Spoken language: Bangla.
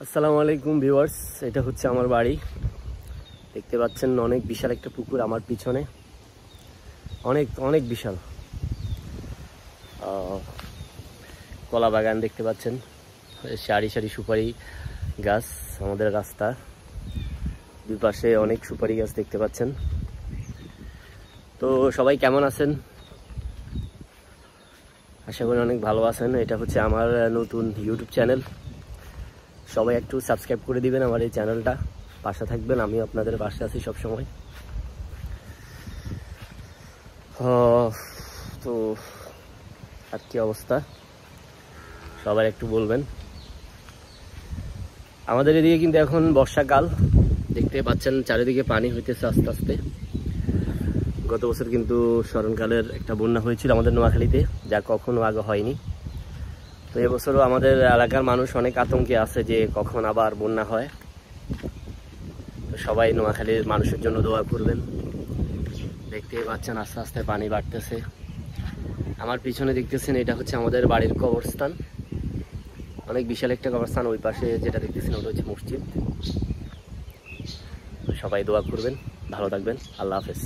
আসসালামু আলাইকুম ভিউয়ার্স, এটা হচ্ছে আমার বাড়ি। দেখতে পাচ্ছেন অনেক বিশাল একটা পুকুর আমার পিছনে, অনেক অনেক বিশাল। কলা বাগান দেখতে পাচ্ছেন, সারি সারি সুপারি গাছ, আমাদের রাস্তা দুই পাশে অনেক সুপারি গাছ দেখতে পাচ্ছেন। তো সবাই কেমন আছেন? আশা করি অনেক ভালো আছেন। এটা হচ্ছে আমার নতুন ইউটিউব চ্যানেল, সবাই একটু সাবস্ক্রাইব করে দিবেন আমার এই চ্যানেলটা, পাশে থাকবেন, আমি আপনাদের পাশে আছি সবসময়। তো আর কি অবস্থা সবার একটু বলবেন। আমাদের এদিকে কিন্তু এখন বর্ষাকাল, দেখতে পাচ্ছেন চারিদিকে পানি হইতেছে আস্তে আস্তে। গত বছর কিন্তু স্মরণকালের একটা বন্যা হয়েছিল আমাদের নোয়াখালীতে, যা কখনো আগে হয়নি। তো এবছরও আমাদের এলাকার মানুষ অনেক আতঙ্কে আছে যে কখন আবার বন্যা হয়। তো সবাই নোয়াখালীর মানুষের জন্য দোয়া করবেন। দেখতে পাচ্ছেন আস্তে আস্তে পানি বাড়তেছে। আমার পিছনে দেখতেছেন এটা হচ্ছে আমাদের বাড়ির কবরস্থান, অনেক বিশাল একটা কবরস্থান। ওই পাশে যেটা দেখতেছেন ওটা হচ্ছে মসজিদ। সবাই দোয়া করবেন, ভালো থাকবেন, আল্লাহ হাফেজ।